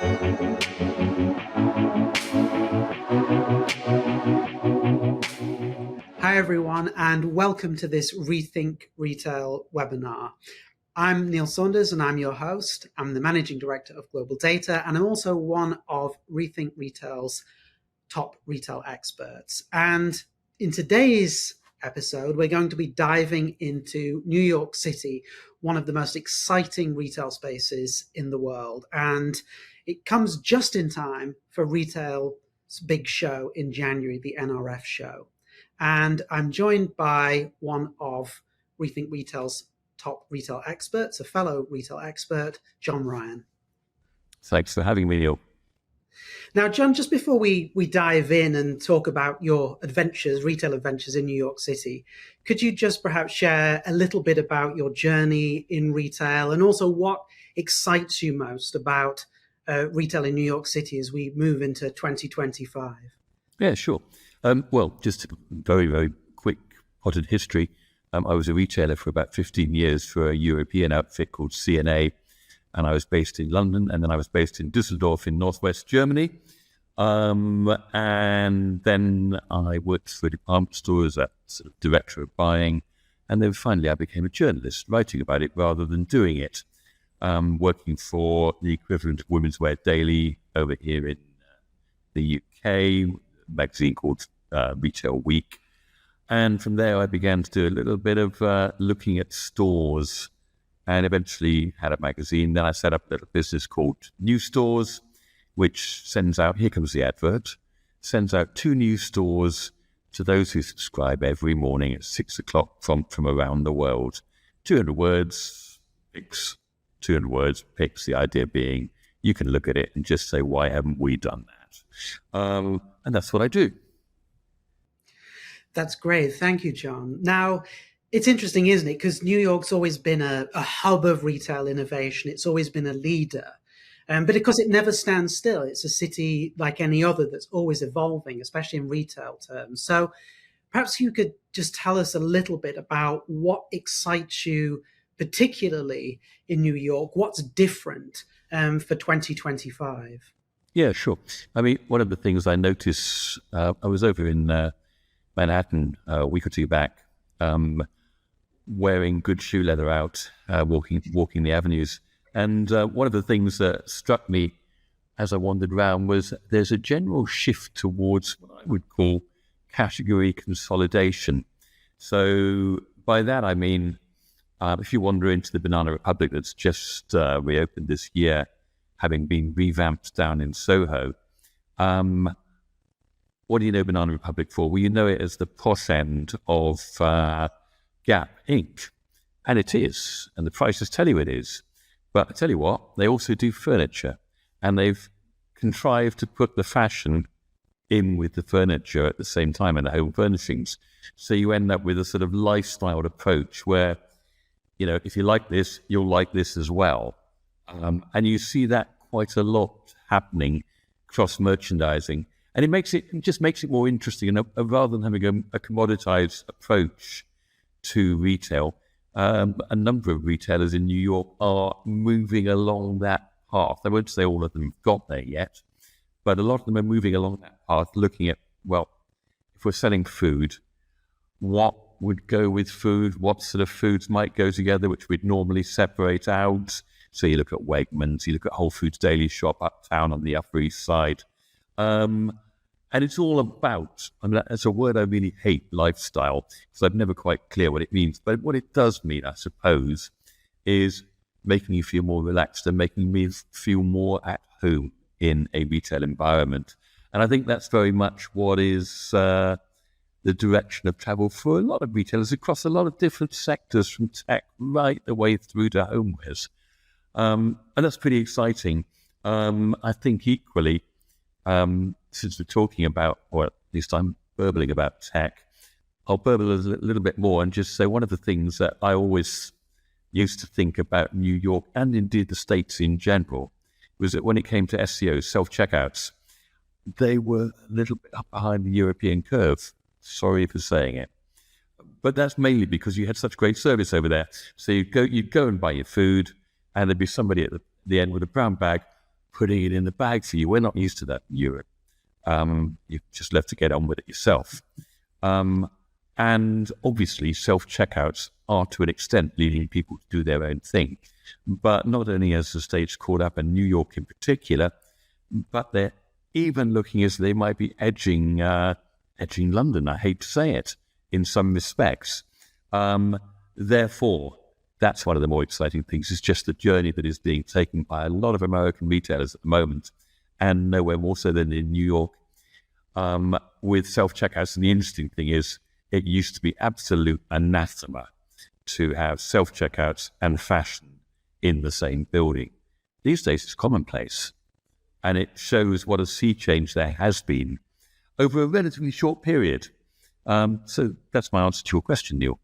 Hi everyone, and welcome to this Rethink Retail webinar. I'm Neil Saunders and I'm your host. I'm the Managing Director of Global Data, and I'm also one of Rethink Retail's top retail experts. And in today's episode, we're going to be diving into New York City, one of the most exciting retail spaces in the world. And it comes just in time for retail's big show in January, the NRF show. And I'm joined by one of Rethink Retail's top retail experts, a fellow retail expert, John Ryan. Thanks for having me, Neil. Now, John, just before we dive in and talk about your adventures, retail adventures in New York City, could you just perhaps share a little bit about your journey in retail and also what excites you most about retail in New York City as we move into 2025? Yeah, sure. Well, just a very, very quick potted history. I was a retailer for about 15 years for a European outfit called CNA, and I was based in London, and then I was based in Düsseldorf in northwest Germany. And then I worked for a department store as a sort of director of buying, and then finally I became a journalist, writing about it rather than doing it, working for the equivalent of Women's Wear Daily over here in the UK, a magazine called Retail Week. And from there, I began to do a little bit of looking at stores and eventually had a magazine. Then I set up a little business called New Stores, which sends out, here comes the advert, sends out 2 new stores to those who subscribe every morning at 6 o'clock from around the world. 200 words, picks, 200 words, picks, the idea being you can look at it and just say, why haven't we done that? And that's what I do. That's great. Thank you, John. Now, it's interesting, isn't it? Because New York's always been a hub of retail innovation. It's always been a leader. But because it never stands still, it's a city like any other that's always evolving, especially in retail terms. So perhaps you could just tell us a little bit about what excites you, particularly in New York. What's different for 2025? Yeah, sure. I mean, one of the things I noticed, I was over in Manhattan a week or two back, wearing good shoe leather out, walking the avenues. And one of the things that struck me as I wandered around was there's a general shift towards what I would call category consolidation. So by that, I mean, if you wander into the Banana Republic that's just reopened this year, having been revamped down in Soho, what do you know Banana Republic for? Well, you know it as the posh end of Gap Inc. And it is. And the prices tell you it is. But I tell you what, they also do furniture. And they've contrived to put the fashion in with the furniture at the same time and the home furnishings. So you end up with a sort of lifestyle approach where, you know, if you like this, you'll like this as well. And you see that quite a lot happening across merchandising. And it just makes it more interesting. And rather than having a commoditized approach to retail, a number of retailers in New York are moving along that path. I won't say all of them have got there yet, but a lot of them are moving along that path, looking at, well, if we're selling food, what would go with food? What sort of foods might go together, which we'd normally separate out? So you look at Wegmans, you look at Whole Foods Daily Shop uptown on the Upper East Side. And it's all about, I mean, that's a word I really hate, lifestyle, because I'm never quite clear what it means. But what it does mean, I suppose, is making you feel more relaxed and making me feel more at home in a retail environment. And I think that's very much what is the direction of travel for a lot of retailers across a lot of different sectors, from tech right the way through to homewares. And that's pretty exciting. I think equally, since we're talking about, or at least I'm burbling about tech, I'll burble a little bit more and just say one of the things that I always used to think about New York and indeed the States in general was that when it came to SEO, self-checkouts, they were a little bit up behind the European curve. Sorry for saying it. But that's mainly because you had such great service over there. So you'd go and buy your food, and there'd be somebody at the end with a brown bag putting it in the bag for you. We're not used to that in Europe. You've just left to get on with it yourself. And obviously, self-checkouts are to an extent leading people to do their own thing. But not only has the States caught up, and New York in particular, but they're even looking as they might be edging London, I hate to say it, in some respects. Therefore, that's one of the more exciting things, is just the journey that is being taken by a lot of American retailers at the moment, and nowhere more so than in New York, with self-checkouts. And the interesting thing is, it used to be absolute anathema to have self-checkouts and fashion in the same building. These days, it's commonplace. And it shows what a sea change there has been over a relatively short period. So that's my answer to your question, Neil.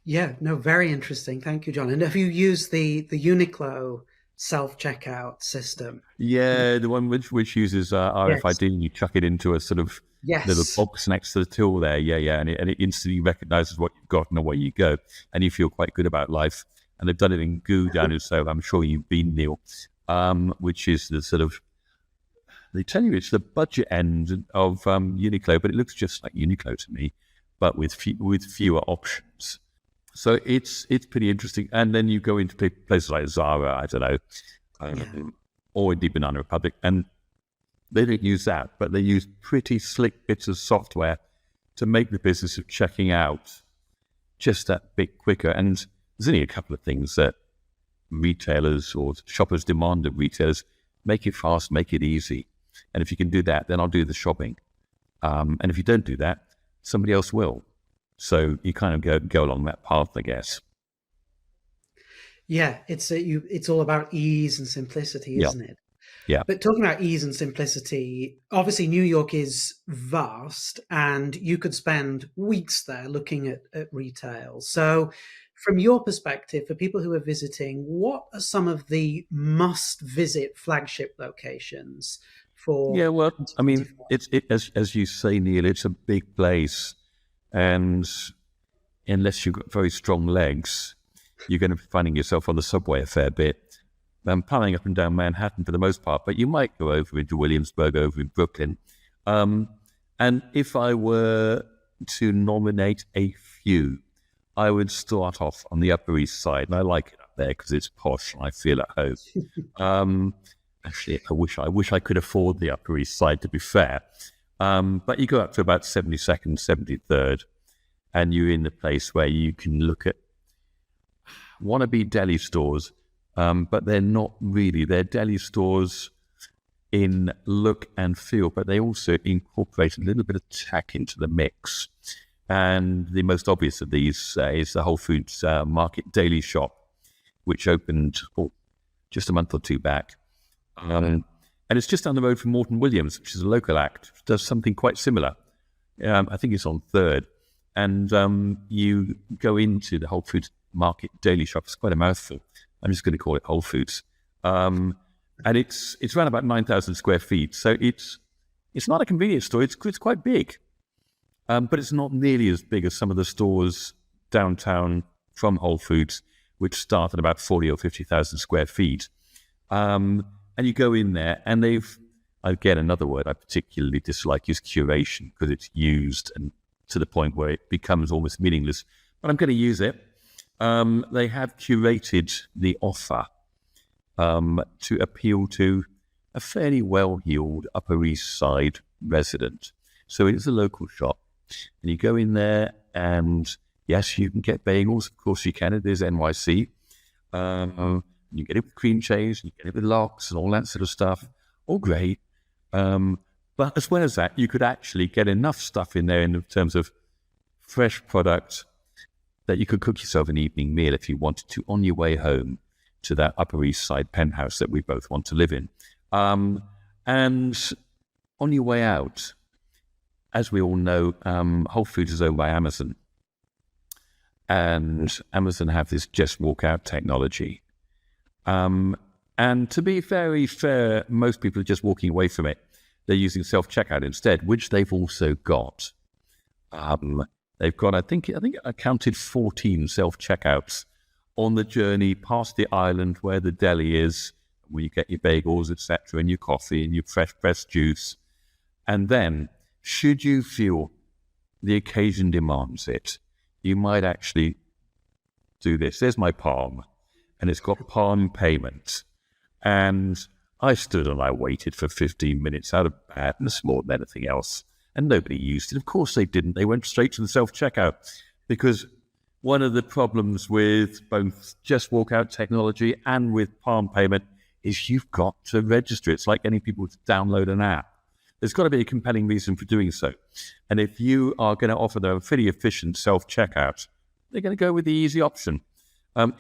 Yeah, no, very interesting. Thank you, John. And have you used the Uniqlo self-checkout system? Yeah, the one which uses RFID, and you chuck it into a sort of little box next to the till there. Yeah, and it instantly recognizes what you've got and away you go. And you feel quite good about life. And they've done it in Goo down in Soho. I'm sure you've been, Neil, which is the sort of, they tell you it's the budget end of Uniqlo, but it looks just like Uniqlo to me, but with fewer options. So it's pretty interesting. And then you go into places like Zara, I don't know, or indeed Banana Republic, and they don't use that, but they use pretty slick bits of software to make the business of checking out just that bit quicker. And there's only a couple of things that retailers or shoppers demand of retailers: make it fast, make it easy. And if you can do that, then I'll do the shopping. And if you don't do that, somebody else will. So you kind of go along that path, I guess. Yeah, it's all about ease and simplicity, isn't it? Yeah. But talking about ease and simplicity, obviously New York is vast, and you could spend weeks there looking at retail. So from your perspective, for people who are visiting, what are some of the must-visit flagship locations for? Yeah, well, I mean, as you say, Neil, it's a big place. And unless you've got very strong legs, you're going to be finding yourself on the subway a fair bit, plowing up and down Manhattan for the most part. But you might go over into Williamsburg, over in Brooklyn. And if I were to nominate a few, I would start off on the Upper East Side. And I like it up there because it's posh and I feel at home. Actually, I wish I could afford the Upper East Side, to be fair. But you go up to about 72nd, 73rd, and you're in the place where you can look at wannabe deli stores, but they're not really. They're deli stores in look and feel, but they also incorporate a little bit of tech into the mix. And the most obvious of these is the Whole Foods Market Daily Shop, which opened just a month or two back. And it's just down the road from Morton Williams, which is a local act, which does something quite similar. I think it's on 3rd. And you go into the Whole Foods Market Daily Shop. It's quite a mouthful. I'm just going to call it Whole Foods. And it's around about 9,000 square feet. So it's not a convenience store. It's quite big. But it's not nearly as big as some of the stores downtown from Whole Foods, which start at about 40 or 50,000 square feet. And you go in there, and again, another word I particularly dislike is curation, because it's used and to the point where it becomes almost meaningless. But I'm going to use it. They have curated the offer to appeal to a fairly well-heeled Upper East Side resident. So it is a local shop. And you go in there, and yes, you can get bagels. Of course you can. It is NYC. You get it with cream cheese, you get it with lox and all that sort of stuff. All great. But as well as that, you could actually get enough stuff in there in terms of fresh product that you could cook yourself an evening meal if you wanted to on your way home to that Upper East Side penthouse that we both want to live in. And on your way out, as we all know, Whole Foods is owned by Amazon. And Amazon have this just walk out technology. And to be very fair, most people are just walking away from it. They're using self-checkout instead, which they've also got. They've got, I think I counted 14 self-checkouts on the journey past the island where the deli is, where you get your bagels, etc., and your coffee and your fresh pressed juice. And then, should you feel the occasion demands it, you might actually do this. There's my palm, and it's got palm payment. And I stood and I waited for 15 minutes out of badness more than anything else. And nobody used it. Of course they didn't. They went straight to the self-checkout, because one of the problems with both just walkout technology and with palm payment is you've got to register. It's like getting people to download an app. There's got to be a compelling reason for doing so. And if you are going to offer them a fairly efficient self-checkout, they're going to go with the easy option.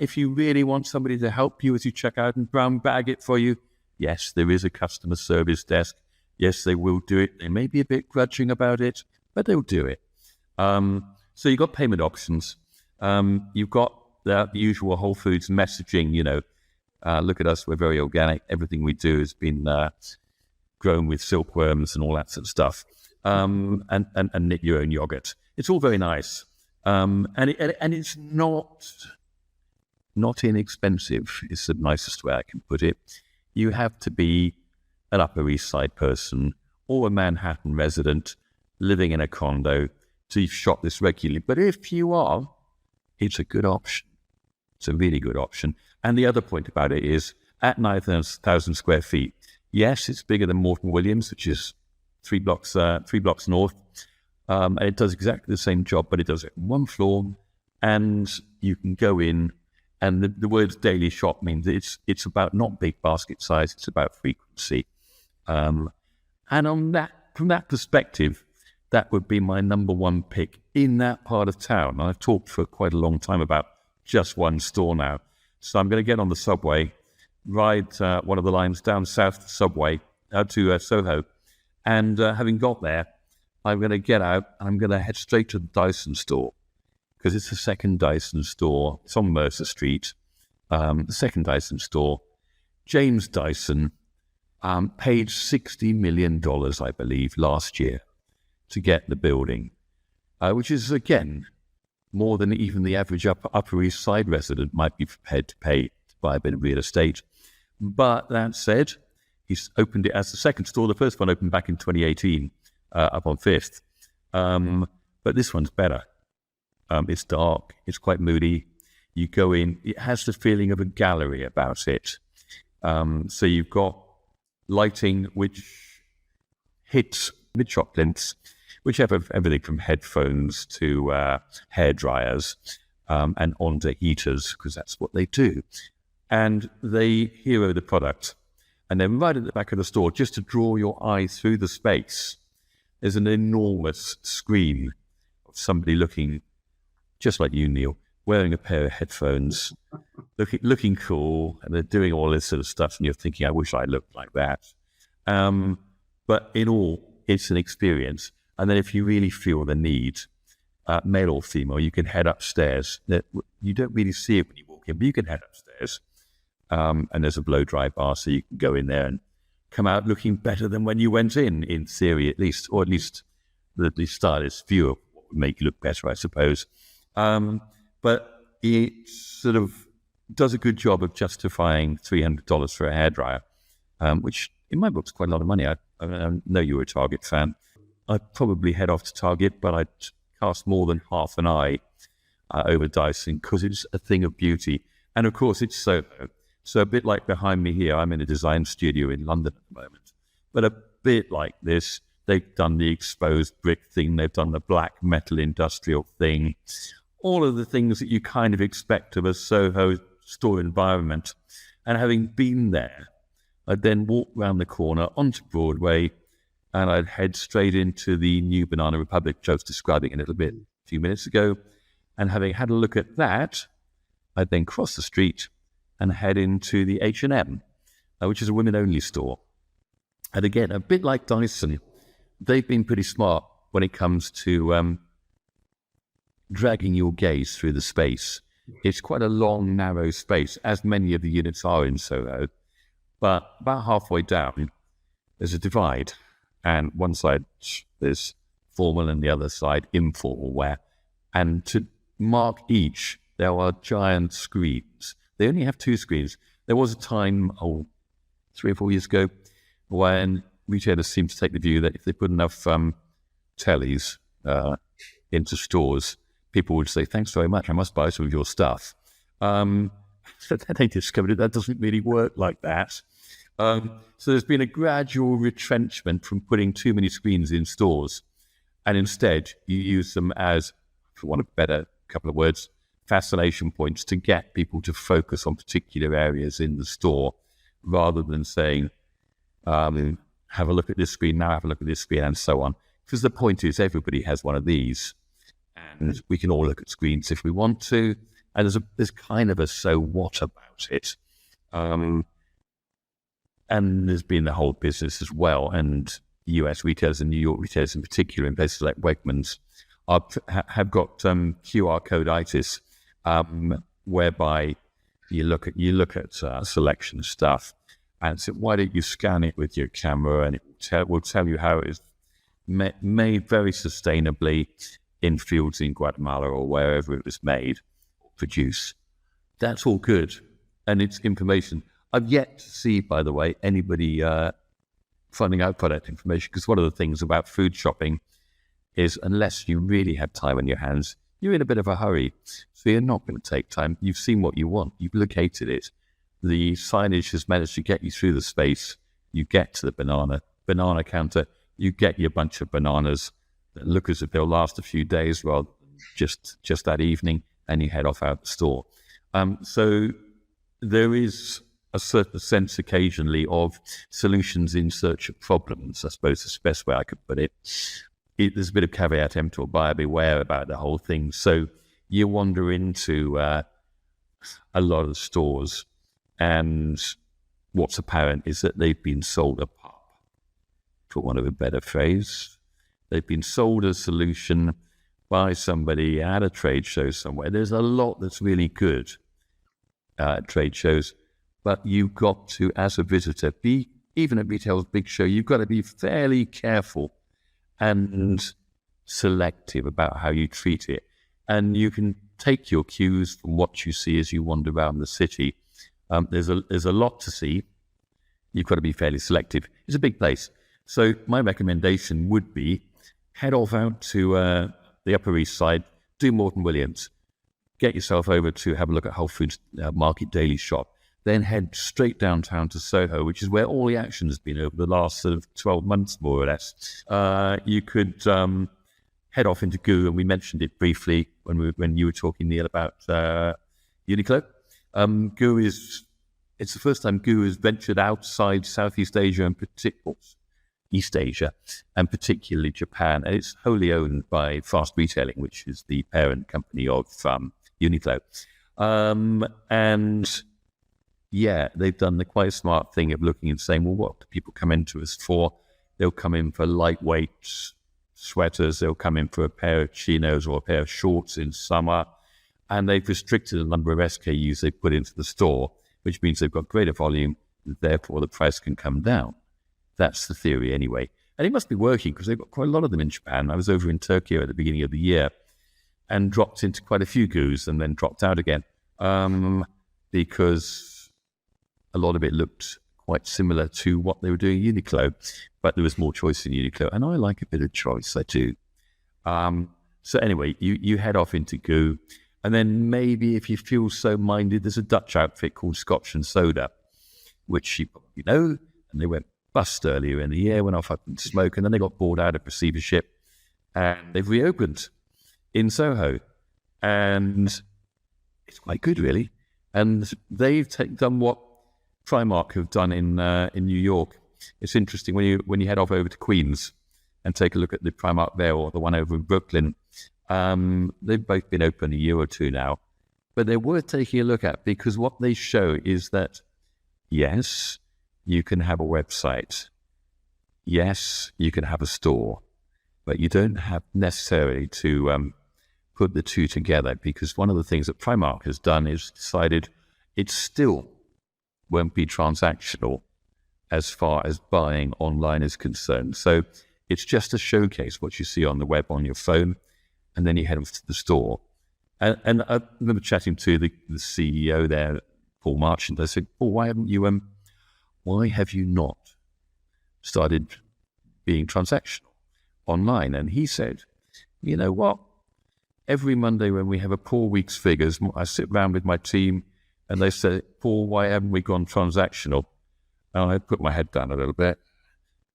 If you really want somebody to help you as you check out and brown bag it for you, yes, there is a customer service desk. Yes, they will do it. They may be a bit grudging about it, but they'll do it. So you've got payment options. You've got the usual Whole Foods messaging, look at us, we're very organic. Everything we do has been grown with silkworms and all that sort of stuff. And knit your own yogurt. It's all very nice. And it's not inexpensive, is the nicest way I can put it. You have to be an Upper East Side person or a Manhattan resident living in a condo to shop this regularly. But if you are, it's a good option. It's a really good option. And the other point about it is, at 9,000 square feet, yes, it's bigger than Morton Williams, which is three blocks north. And it does exactly the same job, but it does it on one floor. And you can go in, and the word daily shop means it's about not big basket size, it's about frequency. And from that perspective, that would be my number one pick in that part of town. I've talked for quite a long time about just one store now. So I'm going to get on the subway, ride one of the lines down south the subway out to Soho. And having got there, I'm going to get out and I'm going to head straight to the Dyson store, because it's the second Dyson store. It's on Mercer Street. The second Dyson store. James Dyson paid $60 million, I believe, last year to get the building, which is, again, more than even the average Upper East Side resident might be prepared to pay to buy a bit of real estate. But that said, he's opened it as the second store. The first one opened back in 2018, up on 5th. But this one's better. It's dark. It's quite moody. You go in. It has the feeling of a gallery about it. So you've got lighting which hits mid-shot plinths, which have everything from headphones to hair dryers and onto heaters, because that's what they do. And they hero the product. And then right at the back of the store, just to draw your eye through the space, there's an enormous screen of somebody looking just like you, Neil, wearing a pair of headphones, looking cool, and they're doing all this sort of stuff, and you're thinking, I wish I looked like that. But in all, it's an experience. And then if you really feel the need, male or female, you can head upstairs. You don't really see it when you walk in, but you can head upstairs. And there's a blow-dry bar, so you can go in there and come out looking better than when you went in theory at least, or at least the stylist's view of what would make you look better, I suppose. But it sort of does a good job of justifying $300 for a hairdryer, which in my book is quite a lot of money. I know you're a Target fan. I'd probably head off to Target, but I'd cast more than half an eye over Dyson, because it's a thing of beauty. And of course, it's Soho. So a bit like behind me here, I'm in a design studio in London at the moment. But a bit like this, they've done the exposed brick thing, they've done the black metal industrial thing, all of the things that you kind of expect of a Soho store environment. And having been there, I'd then walk round the corner onto Broadway, and I'd head straight into the new Banana Republic, which I was describing a little bit a few minutes ago. And having had a look at that, I'd then cross the street and head into the H&M, which is a women-only store. And again, a bit like Dyson, they've been pretty smart when it comes to dragging your gaze through the space. It's quite a long, narrow space, as many of the units are in Soho. But about halfway down, there's a divide. And one side there's formal and the other side informal wear. And to mark each, there are giant screens. They only have 2 screens. There was a time, 3 or 4 years ago, when retailers seem to take the view that if they put enough tellies into stores, people would say, thanks very much, I must buy some of your stuff. So then they discovered that doesn't really work like that. So there's been a gradual retrenchment from putting too many screens in stores, and instead you use them as, for want of a better couple of words, fascination points to get people to focus on particular areas in the store, rather than saying, have a look at this screen, now have a look at this screen, and so on. Because the point is, everybody has one of these, and we can all look at screens if we want to, and there's kind of a so what about it. And there's been the whole business as well, and US retailers and New York retailers in particular, in places like Wegmans, have got QR code-itis, whereby you look at selection stuff, and so why don't you scan it with your camera, and it will tell you how it is made very sustainably in fields in Guatemala or wherever it was made or produced. That's all good, and it's information. I've yet to see, by the way, anybody finding out product information, because one of the things about food shopping is, unless you really have time on your hands, you're in a bit of a hurry. So you're not going to take time. You've seen what you want. You've located it. The signage has managed to get you through the space. You get to the banana counter. You get your bunch of bananas that look as if they'll last a few days rather than just that evening, and you head off out the store. So there is a certain sense occasionally of solutions in search of problems, I suppose is the best way I could put it. There's a bit of caveat emptor, buyer beware about the whole thing. So you wander into a lot of the stores, and what's apparent is that they've been sold a pop, for want of a better phrase. They've been sold a solution by somebody at a trade show somewhere. There's a lot that's really good at trade shows, but you've got to, as a visitor, even at retail's big show, you've got to be fairly careful and selective about how you treat it. And you can take your cues from what you see as you wander around the city. There's a lot to see. You've got to be fairly selective. It's a big place. So my recommendation would be head off out to the Upper East Side, do Morton Williams, get yourself over to have a look at Whole Foods Market Daily Shop, then head straight downtown to Soho, which is where all the action has been over the last sort of 12 months, more or less. You could head off into Goo, and we mentioned it briefly when you were talking, Neil, about Uniqlo. Goo it's the first time Goo has ventured outside Southeast Asia and East Asia, and particularly Japan, and it's wholly owned by Fast Retailing, which is the parent company of Uniqlo. And yeah, they've done the quite smart thing of looking and saying, well, what do people come into us for? They'll come in for lightweight sweaters, they'll come in for a pair of chinos or a pair of shorts in summer, and they've restricted the number of SKUs they put into the store, which means they've got greater volume, therefore the price can come down. That's the theory anyway. And it must be working, because they've got quite a lot of them in Japan. I was over in Turkey at the beginning of the year and dropped into quite a few Goos and then dropped out again, because a lot of it looked quite similar to what they were doing in Uniqlo, but there was more choice in Uniqlo, and I like a bit of choice, I do. So anyway, you head off into Goo, and then maybe if you feel so minded, there's a Dutch outfit called Scotch and Soda, which you probably know, and they went bust earlier in the year, went off up in smoke, and then they got bought out of receivership, and they've reopened in Soho, and it's quite good, really. And they've done what Primark have done in New York. It's interesting when you head off over to Queens and take a look at the Primark there, or the one over in Brooklyn. They've both been open a year or two now, but they're worth taking a look at, because what they show is that, yes, you can have a website, yes, you can have a store, but you don't have necessarily to put the two together, because one of the things that Primark has done is decided it still won't be transactional as far as buying online is concerned. So it's just to showcase what you see on the web on your phone, and then you head off to the store. And I remember chatting to the CEO there, Paul Marchant. I said, Paul, why why have you not started being transactional online? And he said, you know what? Every Monday when we have a poor week's figures, I sit around with my team and they say, Paul, why haven't we gone transactional? And I put my head down a little bit,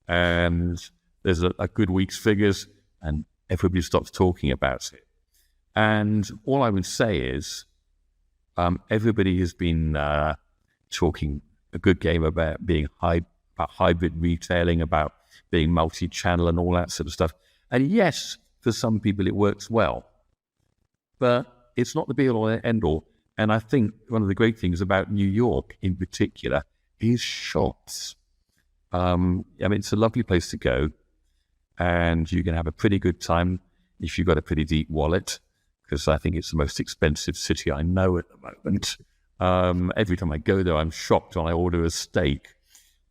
and there's a good week's figures, and everybody stops talking about it. And all I would say is, everybody has been talking a good game about being about hybrid retailing, about being multi-channel and all that sort of stuff. And yes, for some people it works well, but it's not the be-all or end-all. And I think one of the great things about New York in particular is shops. I mean, it's a lovely place to go, and you can have a pretty good time if you've got a pretty deep wallet, because I think it's the most expensive city I know at the moment. Every time I go there, I'm shocked when I order a steak.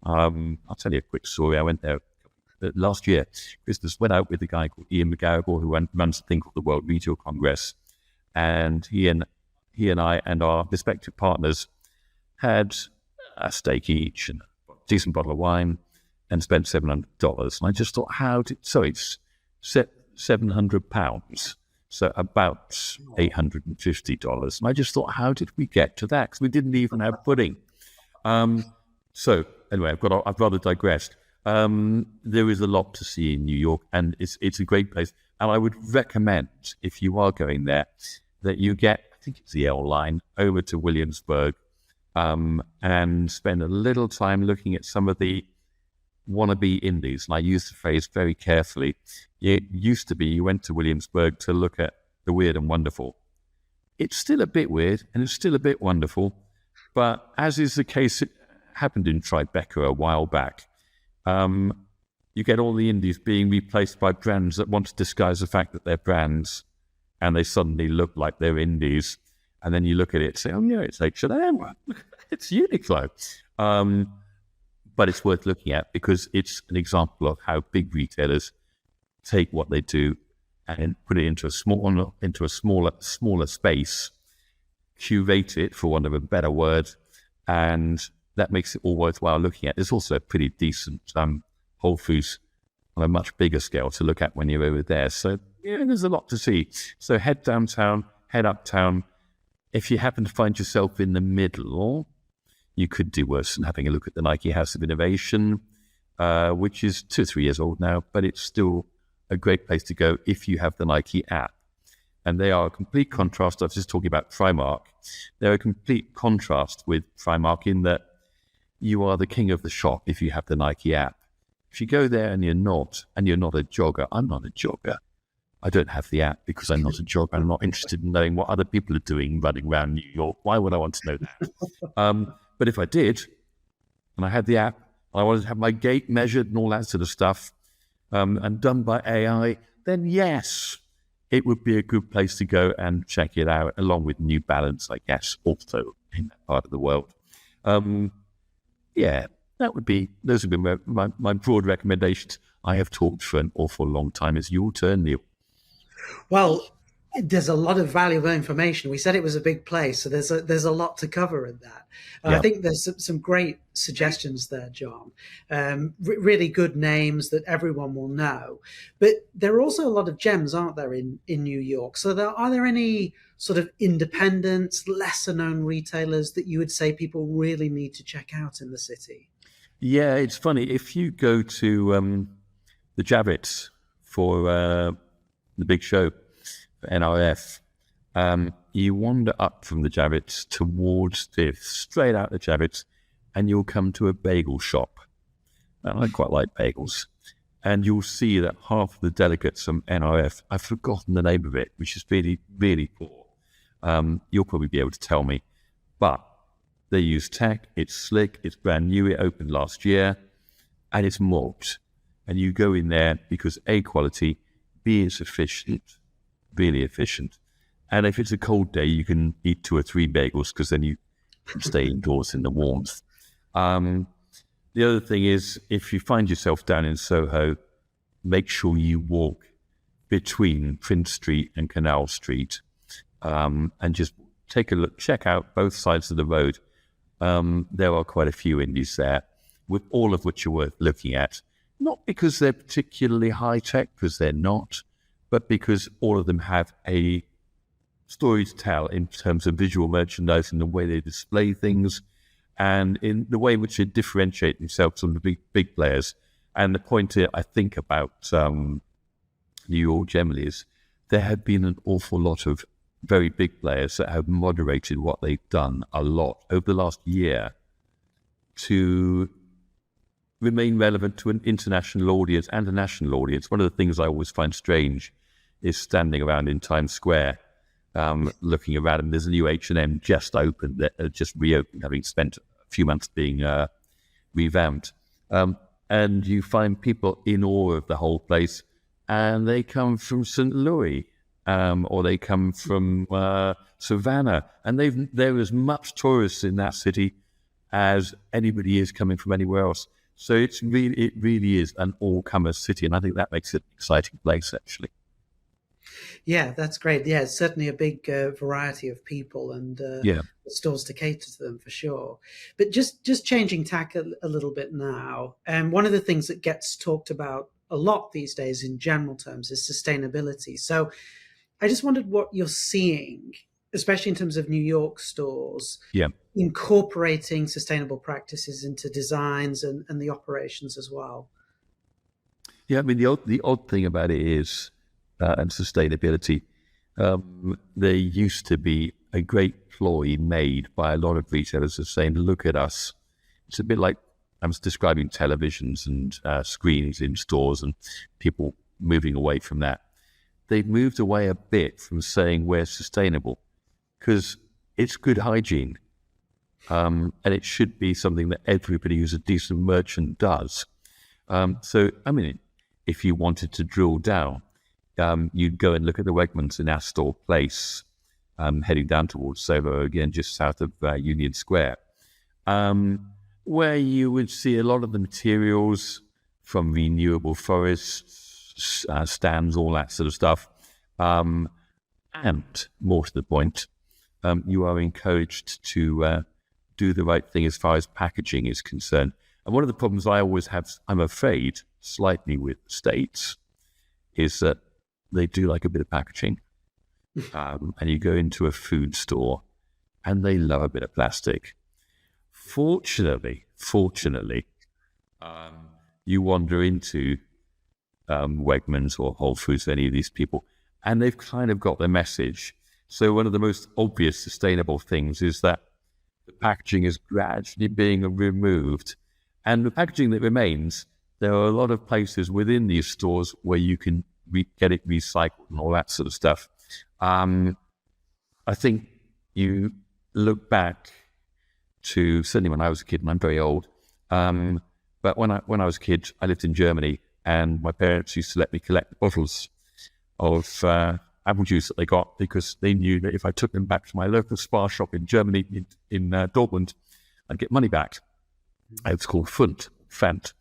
I'll tell you a quick story. I went there last year. Christmas, went out with a guy called Ian McGarrigle, who runs a thing called the World Retail Congress, and he and I and our respective partners had a steak each and a decent bottle of wine and spent $700. And I just thought, it's £700, so about $850. And I just thought, how did we get to that? Because we didn't even have pudding. So anyway, I've rather digressed. There is a lot to see in New York, and it's a great place. And I would recommend, if you are going there, that you get, I think it's the L line, over to Williamsburg, and spend a little time looking at some of the wannabe indies. And I use the phrase very carefully. It used to be you went to Williamsburg to look at the weird and wonderful. It's still a bit weird and it's still a bit wonderful, but as is the case, it happened in Tribeca a while back. You get all the indies being replaced by brands that want to disguise the fact that they're brands, and they suddenly look like they're indies. And then you look at it and say, oh yeah, it's H&M, it's Uniqlo. But it's worth looking at because it's an example of how big retailers take what they do and put it into a smaller space, curate it, for want of a better word, and that makes it all worthwhile looking at. There's also a pretty decent Whole Foods on a much bigger scale to look at when you're over there. So yeah, there's a lot to see. So head downtown, head uptown. If you happen to find yourself in the middle, you could do worse than having a look at the Nike House of Innovation, which is 2 or 3 years old now, but it's still a great place to go if you have the Nike app. And they are a complete contrast. I was just talking about Primark. They're a complete contrast with Primark in that you are the king of the shop if you have the Nike app. If you go there and you're not a jogger, I'm not a jogger. I don't have the app because I'm not a jogger. I'm not interested in knowing what other people are doing running around New York. Why would I want to know that? But if I did, and I had the app, I wanted to have my gait measured and all that sort of stuff, and done by AI, then yes, it would be a good place to go and check it out, along with New Balance, I guess, also in that part of the world. Yeah, those would be my broad recommendations. I have talked for an awful long time. It's your turn, Neil. Well, there's a lot of valuable information. We said it was a big place, so there's a lot to cover in that. Yeah. I think there's some great suggestions there, John. Really good names that everyone will know. But there are also a lot of gems, aren't there, in New York? So are there any sort of independent, lesser-known retailers that you would say people really need to check out in the city? Yeah, it's funny. If you go to the Javits for the big show, for NRF, you wander up from the Javits towards straight out the Javits, and you'll come to a bagel shop. And I quite like bagels. And you'll see that half of the delegates from NRF, I've forgotten the name of it, which is really, really poor. You'll probably be able to tell me. But they use tech, it's slick, it's brand new, it opened last year, and it's mobbed. And you go in there because A, quality, B, it's efficient, really efficient. And if it's a cold day, you can eat 2 or 3 bagels because then you can stay indoors in the warmth. The other thing is, if you find yourself down in Soho, make sure you walk between Prince Street and Canal Street, and just take a look, check out both sides of the road. There are quite a few indies there. with all of which are worth looking at. Not because they're particularly high-tech, because they're not, but because all of them have a story to tell in terms of visual merchandising, the way they display things, and in the way in which they differentiate themselves from the big players. And the point here, I think, about New York generally is there have been an awful lot of very big players that have moderated what they've done a lot over the last year to remain relevant to an international audience and a national audience. One of the things I always find strange is standing around in Times Square, looking around, and there's a new H&M just opened, just reopened, having spent a few months being revamped. And you find people in awe of the whole place, and they come from St. Louis, or they come from Savannah, and there are as much tourists in that city as anybody is coming from anywhere else. So it really is an all-comer city, and I think that makes it an exciting place, actually. Yeah, that's great. Yeah, it's certainly a big variety of people and stores to cater to them for sure. But just changing tack a little bit now, one of the things that gets talked about a lot these days in general terms is sustainability. So I just wondered what you're seeing, especially in terms of New York stores, incorporating sustainable practices into designs and the operations as well. Yeah, I mean, the odd thing about it is, and sustainability, there used to be a great ploy made by a lot of retailers of saying, look at us. It's a bit like I was describing televisions and screens in stores and people moving away from that. They've moved away a bit from saying we're sustainable because it's good hygiene. And it should be something that everybody who's a decent merchant does. So, I mean, if you wanted to drill down, you'd go and look at the Wegmans in Astor Place, heading down towards Soho, again, just south of Union Square, where you would see a lot of the materials from renewable forests, stands, all that sort of stuff. And more to the point, you are encouraged to do the right thing as far as packaging is concerned. And one of the problems I always have, I'm afraid, slightly with states, is that they do like a bit of packaging. And you go into a food store and they love a bit of plastic. Fortunately, you wander into Wegmans or Whole Foods, any of these people, and they've kind of got their message. So one of the most obvious sustainable things is that the packaging is gradually being removed. And the packaging that remains, there are a lot of places within these stores where you can get it recycled and all that sort of stuff. I think you look back to, certainly when I was a kid, and I'm very old, but when I was a kid, I lived in Germany, and my parents used to let me collect the bottles of apple juice that they got, because they knew that if I took them back to my local Spar shop in Germany, in Dortmund, I'd get money back. It's called Pfand.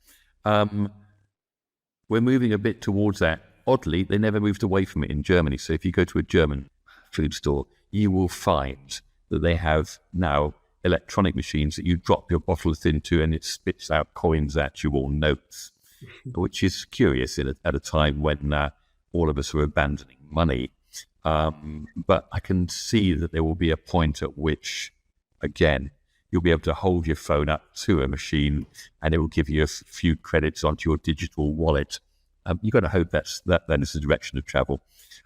We're moving a bit towards that. Oddly, they never moved away from it in Germany. So if you go to a German food store, you will find that they have now electronic machines that you drop your bottles into and it spits out coins at you, or notes, which is curious at a time when all of us are abandoning money. But I can see that there will be a point at which, again, you'll be able to hold your phone up to a machine and it will give you a few credits onto your digital wallet. You've got to hope that is the direction of travel.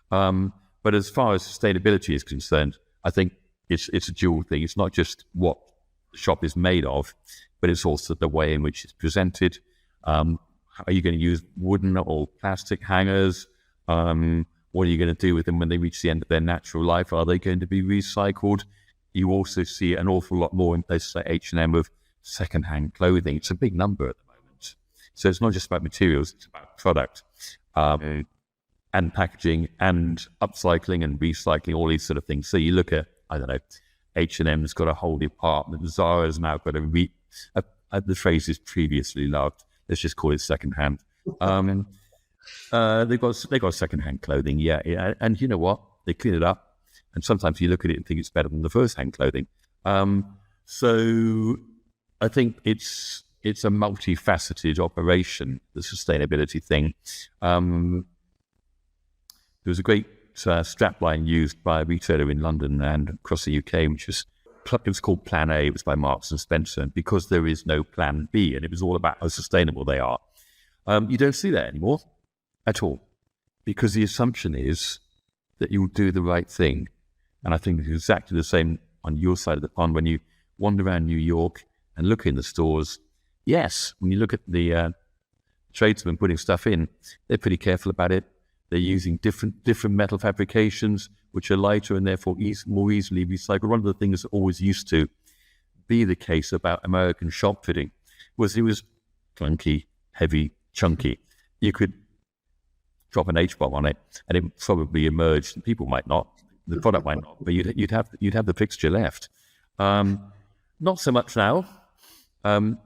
But as far as sustainability is concerned, I think it's a dual thing. It's not just what the shop is made of, but it's also the way in which it's presented. Are you going to use wooden or plastic hangers? What are you going to do with them when they reach the end of their natural life? Are they going to be recycled? You also see an awful lot more in places like H&M of second-hand clothing. It's a big number at the moment. So it's not just about materials, it's about product and packaging and upcycling and recycling, all these sort of things. So you look at, I don't know, H&M's got a whole department. Zara's now got the phrase is previously loved. Let's just call it second-hand. They've got second-hand clothing, yeah. And you know what? They clean it up. And sometimes you look at it and think it's better than the first-hand clothing. So I think it's it's a multifaceted operation, the sustainability thing. There was a great strapline used by a retailer in London and across the UK, it was called Plan A. It was by Marks and Spencer, because there is no Plan B, and it was all about how sustainable they are. You don't see that anymore at all, because the assumption is that you'll do the right thing. And I think it's exactly the same on your side of the pond when you wander around New York and look in the stores. Yes, when you look at the tradesmen putting stuff in, they're pretty careful about it. They're using different metal fabrications, which are lighter and therefore more easily recycled. One of the things that always used to be the case about American shop fitting was it was clunky, heavy, chunky. You could drop an H-bomb on it and it probably emerged. People might not, the product might not, but you'd have the fixture left. Not so much now,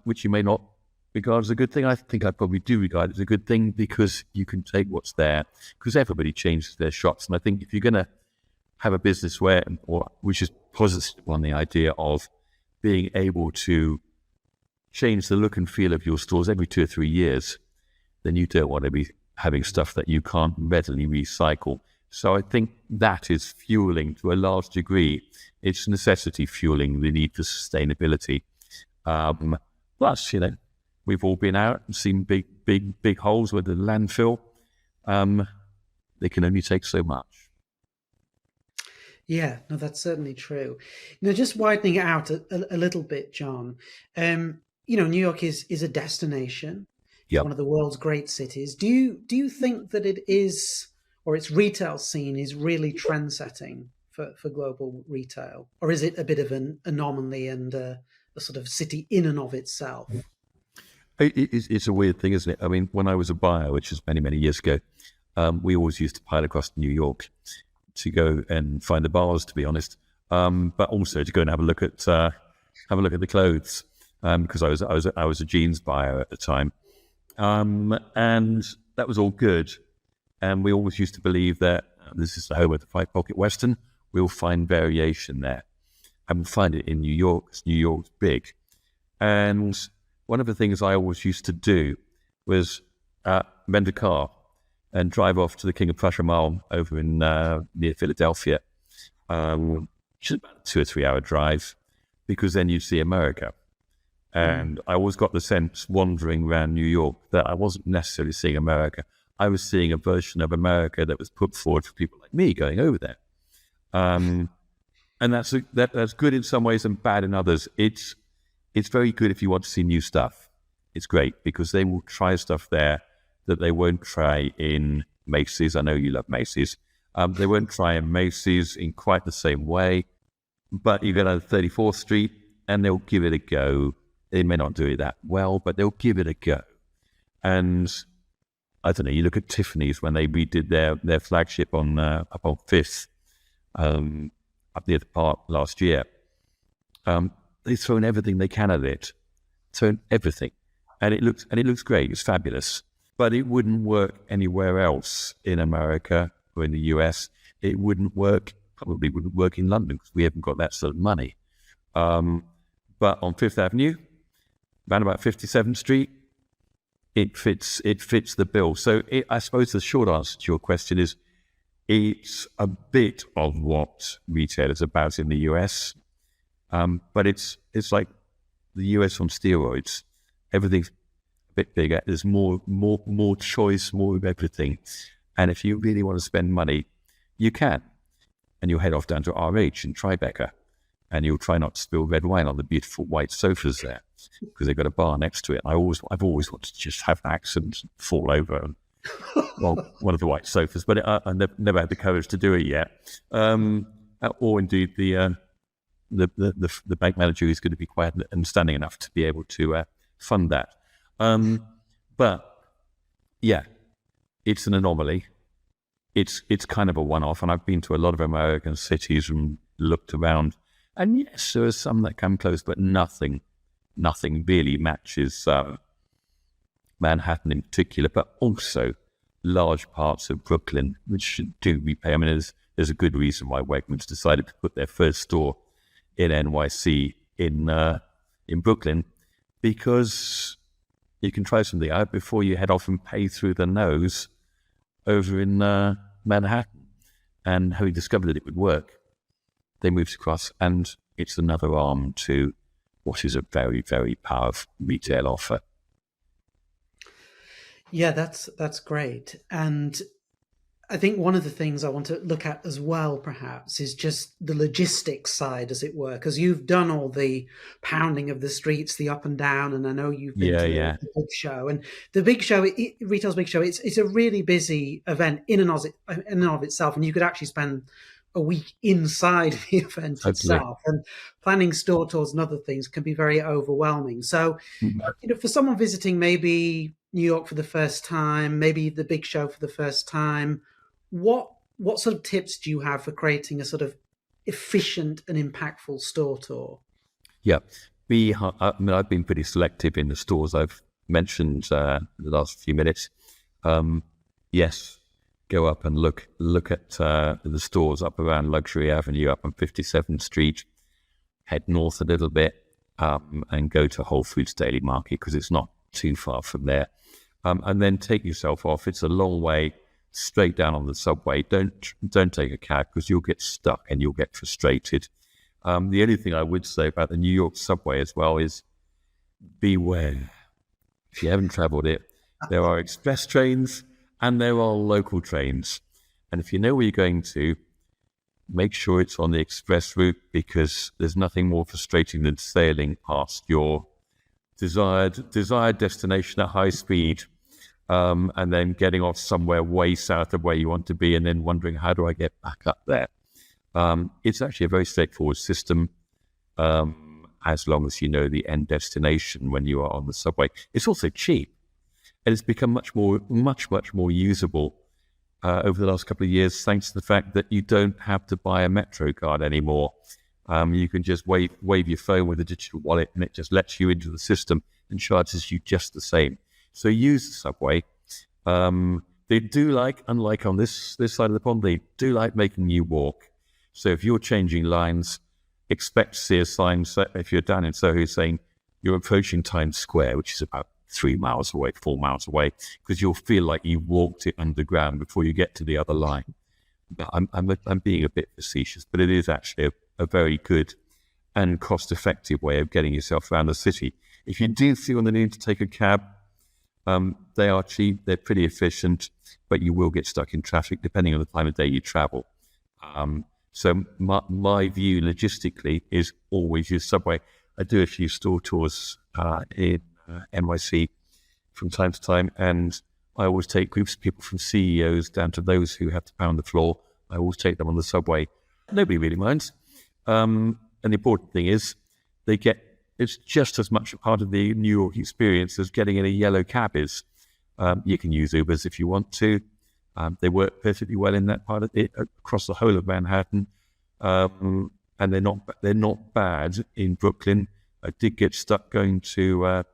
which you may not regard as a good thing. I think I probably do regard it as a good thing, because you can take what's there, because everybody changes their shops. And I think if you're going to have a business which is positive on the idea of being able to change the look and feel of your stores every 2 or 3 years, then you don't want to be having stuff that you can't readily recycle. So I think that is fueling, to a large degree, it's necessity fueling the need for sustainability. Plus, we've all been out and seen big holes with the landfill. They can only take so much. Yeah, no, that's certainly true. Just widening it out a little bit, John. New York is a destination. Yep. One of the world's great cities. Do you think that it is, or its retail scene is really trend setting for global retail, or is it a bit of an anomaly and a sort of city in and of itself? It's a weird thing, isn't it? I mean, when I was a buyer, which was many years ago, we always used to pile across to New York to go and find the bars, to be honest, but also to go and have a look at the clothes, because I was a jeans buyer at the time. And that was all good. And we always used to believe that this is the home of the five pocket Western. We'll find variation there. And we'll find it in New York, because New York's big. And one of the things I always used to do was rent a car and drive off to the King of Prussia Mall over in near Philadelphia, which is about a 2 or 3 hour drive, because then you'd see America. And I always got the sense, wandering around New York, that I wasn't necessarily seeing America. I was seeing a version of America that was put forward for people like me going over there. And that's good in some ways and bad in others. It's very good if you want to see new stuff. It's great, because they will try stuff there that they won't try in Macy's. I know you love Macy's. They won't try in Macy's in quite the same way, but you go to 34th Street and they'll give it a go. They may not do it that well, but they'll give it a go. And I don't know, you look at Tiffany's when they redid their flagship up on 5th, up near the park last year. They've thrown everything they can at it. Thrown everything. And it looks great. It's fabulous. But it wouldn't work anywhere else in America or in the US. It probably wouldn't work in London, because we haven't got that sort of money. But on Fifth Avenue, around about 57th Street, it fits the bill. So I suppose the short answer to your question is, it's a bit of what retail is about in the US, but it's like the US on steroids. Everything's a bit bigger. There's more choice, more of everything. And if you really want to spend money, you can. And you'll head off down to RH in Tribeca, and you'll try not to spill red wine on the beautiful white sofas there, because they've got a bar next to it. I've always wanted to just have an accident and fall over on one of the white sofas, but I never had the courage to do it yet. Or indeed the bank manager who's going to be quite understanding enough to be able to fund that. But yeah, it's an anomaly. It's kind of a one-off, and I've been to a lot of American cities and looked around. And yes, there are some that come close, but nothing really matches Manhattan in particular, but also large parts of Brooklyn, which do repay. I mean, there's a good reason why Wegmans decided to put their first store in NYC in Brooklyn, because you can try something out before you head off and pay through the nose over in Manhattan. And having discovered that it would work, they moved across, and it's another arm to what is a very, very powerful retail offer. Yeah, that's great. And I think one of the things I want to look at as well, perhaps, is just the logistics side, as it were, because you've done all the pounding of the streets, the up and down, and I know you've been Yeah, to yeah. the big show. And the big show, Retail's Big Show, it's a really busy event in and of itself, and you could actually spend a week inside the event Totally. itself. And planning store tours and other things can be very overwhelming. So, for someone visiting maybe New York for the first time, maybe the big show for the first time, what sort of tips do you have for creating a sort of efficient and impactful store tour? Yeah. I've been pretty selective in the stores I've mentioned in the last few minutes. Yes, go up and look at the stores up around Luxury Avenue, up on 57th Street, head north a little bit, and go to Whole Foods Daily Market because it's not too far from there. And then take yourself off. It's a long way straight down on the subway. Don't take a cab because you'll get stuck and you'll get frustrated. The only thing I would say about the New York subway as well is beware. If you haven't traveled it, there are express trains and there are local trains. And if you know where you're going to, make sure it's on the express route because there's nothing more frustrating than sailing past your desired destination at high speed, and then getting off somewhere way south of where you want to be and then wondering, how do I get back up there? It's actually a very straightforward system, as long as you know the end destination when you are on the subway. It's also cheap, and it's become much more usable over the last couple of years, thanks to the fact that you don't have to buy a Metro card anymore. You can just wave your phone with a digital wallet, and it just lets you into the system and charges you just the same. So use the subway. They do unlike on this side of the pond, they do like making you walk. So if you're changing lines, expect to see a sign, if you're down in Soho, saying you're approaching Times Square, which is about 4 miles away, because you'll feel like you walked it underground before you get to the other line. But I'm being a bit facetious, but it is actually a very good and cost-effective way of getting yourself around the city. If you do feel the need to take a cab, they are cheap, they're pretty efficient, but you will get stuck in traffic depending on the time of day you travel. So my view logistically is always use subway. I do a few store tours in NYC from time to time, and I always take groups of people from CEOs down to those who have to pound the floor. I always take them on the subway. Nobody really minds. And the important thing is it's just as much a part of the New York experience as getting in a yellow cab is. You can use Ubers if you want to. They work perfectly well in that part of it, across the whole of Manhattan. And they're not bad in Brooklyn. I did get stuck going to a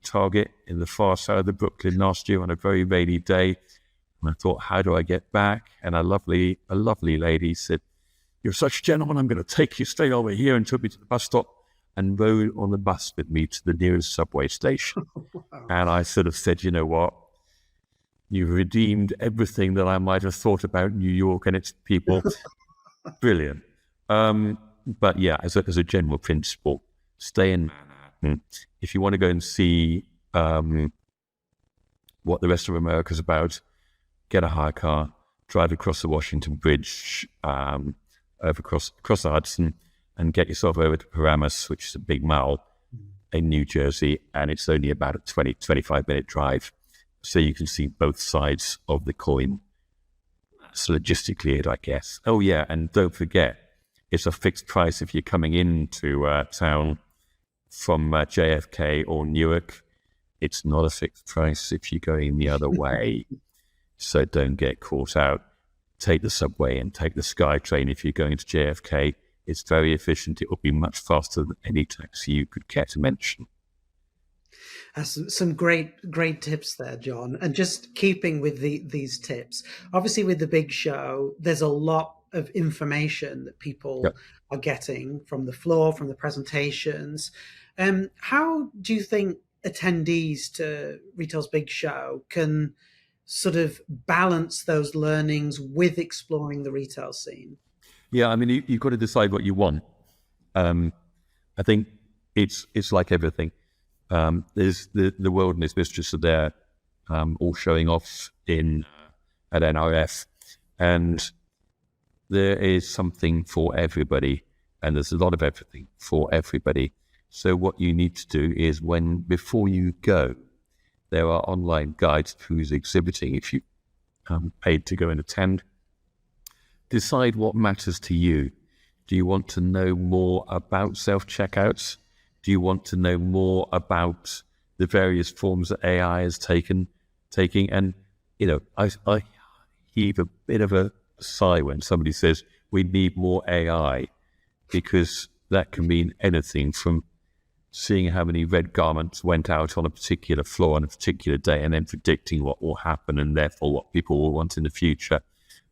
Target in the far side of Brooklyn last year on a very rainy day. And I thought, how do I get back? And a lovely lady said, "You're such a gentleman, I'm going to take you straight over here," and took me to the bus stop and rode on the bus with me to the nearest subway station. Wow. And I sort of said, you know what? You've redeemed everything that I might have thought about New York and its people. Brilliant. But yeah, as a general principle, stay in Manhattan. If you want to go and see what the rest of America's about, get a hire car, drive across the Washington Bridge, over across the Hudson, and get yourself over to Paramus, which is a big mall in New Jersey, and it's only about a 25-minute drive. So you can see both sides of the coin. That's logistically it, I guess. Oh yeah, and don't forget, it's a fixed price if you're coming into town from JFK or Newark. It's not a fixed price if you're going the other way. So don't get caught out. Take the subway and take the SkyTrain if you're going to JFK. It's very efficient. It will be much faster than any taxi you could care to mention. Some great tips there, John. And just keeping with these tips, obviously with the big show, there's a lot of information that people Yep. are getting from the floor, from the presentations. How do you think attendees to Retail's Big Show can sort of balance those learnings with exploring the retail scene? Yeah, I mean, you've got to decide what you want. I think it's like everything. There's the world and its mistress are there, all showing off at NRF, and there is something for everybody, and there's a lot of everything for everybody. So what you need to do is before you go, there are online guides to who's exhibiting. If you paid to go and attend, decide what matters to you. Do you want to know more about self-checkouts? Do you want to know more about the various forms that AI is taking? And, I heave a bit of a sigh when somebody says we need more AI, because that can mean anything from seeing how many red garments went out on a particular floor on a particular day and then predicting what will happen and therefore what people will want in the future,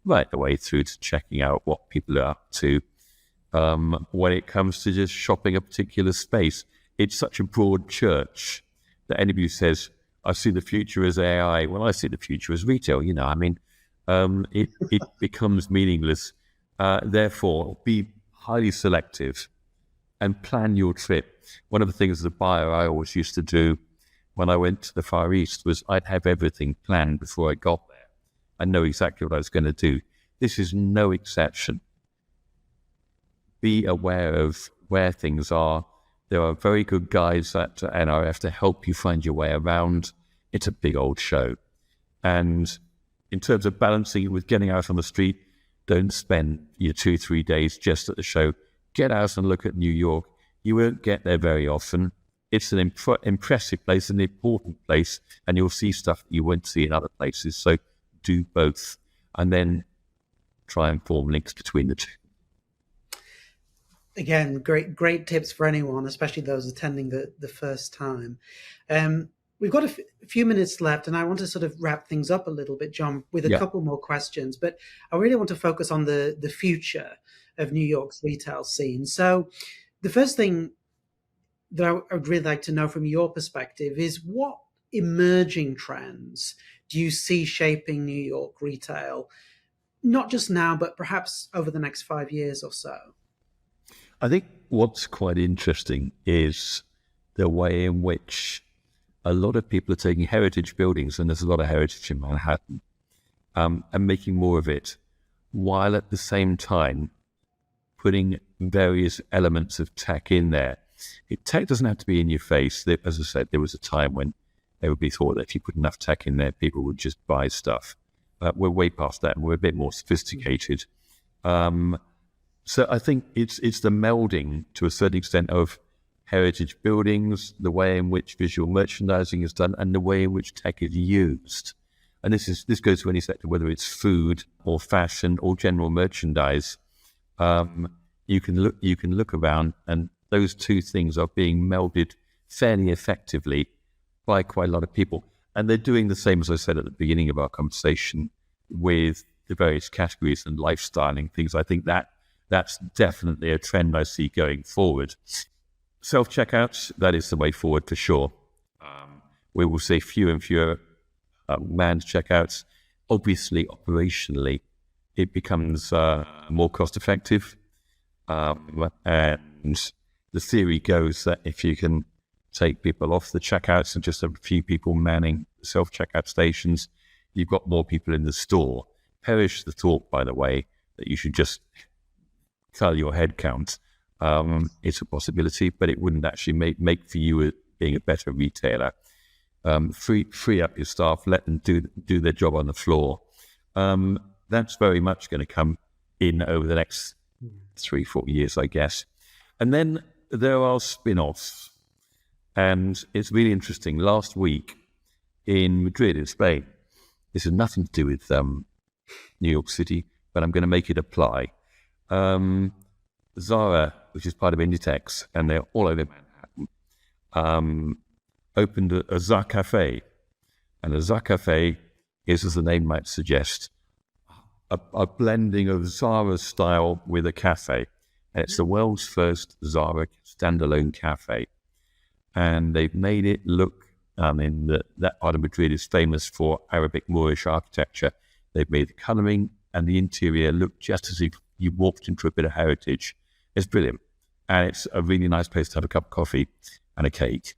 right the way through to checking out what people are up to when it comes to just shopping a particular space. It's such a broad church that anybody who says, I see the future as AI, well, I see the future as retail, it becomes meaningless. Therefore, be highly selective and plan your trip. One of the things as a buyer I always used to do when I went to the Far East was I'd have everything planned before I got there. I know exactly what I was going to do. This is no exception. Be aware of where things are. There are very good guides at NRF to help you find your way around. It's a big old show. And in terms of balancing it with getting out on the street, don't spend your 2-3 days just at the show. Get out and look at New York. You won't get there very often. It's an impressive place, an important place, and you'll see stuff that you won't see in other places. So do both, and then try and form links between the two. Again, great tips for anyone, especially those attending the first time. We've got a few minutes left, and I want to sort of wrap things up a little bit, John, with a couple more questions. But I really want to focus on the future of New York's retail scene. So the first thing that I would really like to know from your perspective is, what emerging trends do you see shaping New York retail, not just now, but perhaps over the next 5 years or so? I think what's quite interesting is the way in which a lot of people are taking heritage buildings, and there's a lot of heritage in Manhattan, and making more of it, while at the same time putting various elements of tech in there. Tech doesn't have to be in your face. As I said, there was a time when everybody thought that if you put enough tech in there, people would just buy stuff. We're way past that, and we're a bit more sophisticated. So I think it's the melding to a certain extent of heritage buildings, the way in which visual merchandising is done, and the way in which tech is used. And this goes to any sector, whether it's food or fashion or general merchandise. You can look around, and those two things are being melded fairly effectively by quite a lot of people. And they're doing the same, as I said at the beginning of our conversation, with the various categories and lifestyling things. I think that's definitely a trend I see going forward. Self-checkouts, that is the way forward for sure. We will see fewer and fewer manned checkouts. Obviously, operationally, it becomes more cost-effective. And the theory goes that if you can take people off the checkouts and just have a few people manning self-checkout stations, you've got more people in the store. Perish the thought, by the way, that you should just tell your head count. It's a possibility, but it wouldn't actually make for you being a better retailer. Free up your staff, let them do their job on the floor. That's very much going to come in over the next 3-4 years, I guess. And then there are spin-offs, and it's really interesting. Last week in Madrid, in Spain, this has nothing to do with New York City, but I'm going to make it apply. Zara, which is part of Inditex, and they're all over Manhattan, opened a Zara Cafe. And a Zara Cafe is, as the name might suggest, a blending of Zara style with a cafe. And it's the world's first Zara standalone cafe. and they've made it look, that part of Madrid is famous for Arabic Moorish architecture. They've made the colouring and the interior look just as if you walked into a bit of heritage. It's brilliant. And it's a really nice place to have a cup of coffee and a cake.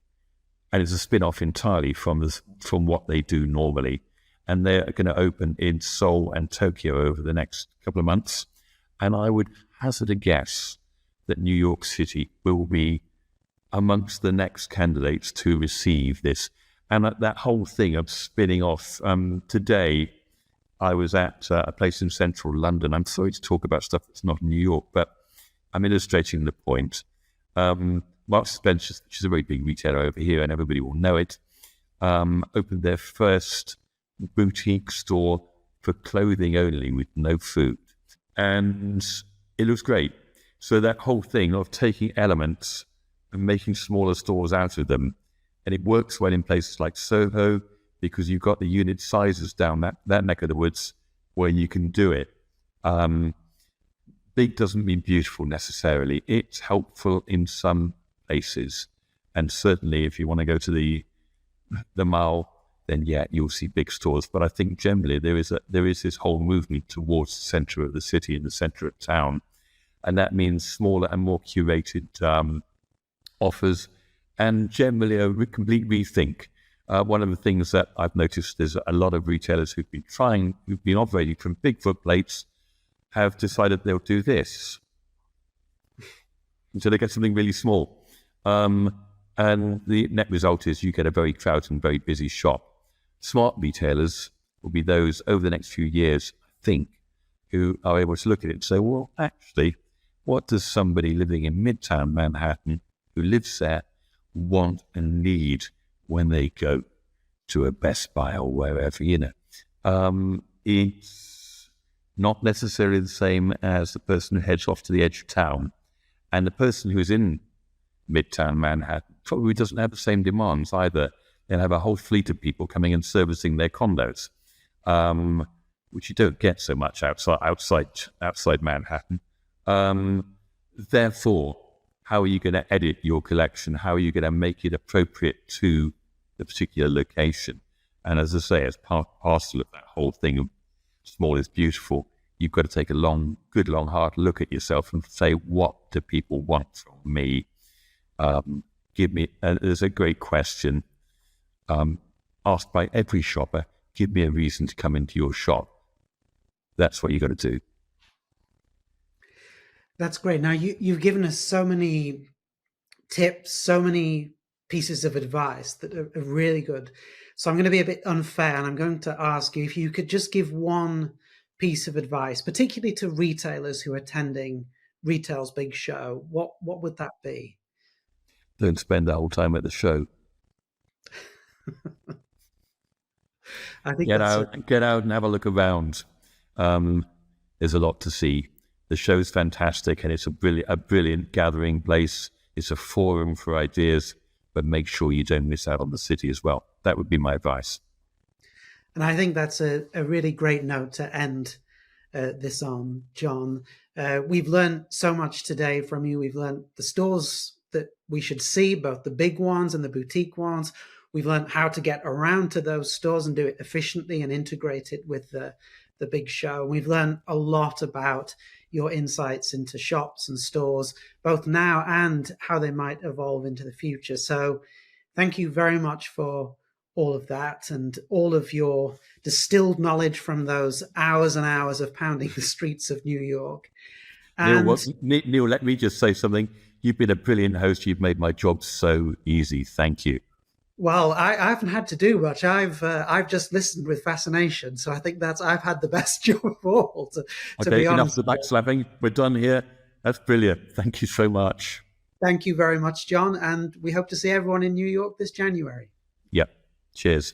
And it's a spin-off entirely from what they do normally. And they're going to open in Seoul and Tokyo over the next couple of months. And I would hazard a guess that New York City will be amongst the next candidates to receive this. And that whole thing of spinning off. Today, I was at a place in central London. I'm sorry to talk about stuff that's not in New York, but I'm illustrating the point. Marks & Spencer, which is a very big retailer over here, and everybody will know it, opened their first boutique store for clothing only with no food. And it looks great. So that whole thing of taking elements and making smaller stores out of them, and it works well in places like Soho because you've got the unit sizes down that neck of the woods where you can do it. Big doesn't mean beautiful necessarily. It's helpful in some places. And certainly if you want to go to the Mall, then yeah, you'll see big stores. But I think generally there is this whole movement towards the centre of the city and the centre of town. And that means smaller and more curated offers and generally a complete rethink. One of the things that I've noticed is a lot of retailers who've been operating from big footplates have decided they'll do this. So they get something really small. And the net result is you get a very crowded and very busy shop. Smart retailers will be those over the next few years, I think, who are able to look at it and say, well, actually, what does somebody living in Midtown Manhattan who lives there want and need when they go to a Best Buy or wherever, It's not necessarily the same as the person who heads off to the edge of town. And the person who's in Midtown Manhattan probably doesn't have the same demands either. They'll have a whole fleet of people coming and servicing their condos, which you don't get so much outside Manhattan. Therefore, how are you going to edit your collection? How are you going to make it appropriate to the particular location? And as I say, as parcel of that whole thing of small is beautiful, you've got to take a good, hard look at yourself and say, what do people want from me? There's a great question asked by every shopper, give me a reason to come into your shop. That's what you've got to do. That's great. Now, you've given us so many tips, so many pieces of advice that are really good. So I'm going to be a bit unfair, and I'm going to ask you if you could just give one piece of advice, particularly to retailers who are attending retail's big show. What would that be? Don't spend the whole time at the show. I think get out and have a look around. There's a lot to see. The show's fantastic, and it's a brilliant gathering place. It's a forum for ideas, but make sure you don't miss out on the city as well. That would be my advice. And I think that's a really great note to end this on, John. We've learned so much today from you. We've learned the stores that we should see, both the big ones and the boutique ones. We've learned how to get around to those stores and do it efficiently and integrate it with the big show. We've learned a lot about your insights into shops and stores, both now and how they might evolve into the future. So thank you very much for all of that and all of your distilled knowledge from those hours and hours of pounding the streets of New York. And Neil, let me just say something. You've been a brilliant host. You've made my job so easy. Thank you. Well, I haven't had to do much. I've just listened with fascination. So I think I've had the best job of all. To be honest, enough of the backslapping. We're done here. That's brilliant. Thank you so much. Thank you very much, John. And we hope to see everyone in New York this January. Yep. Cheers.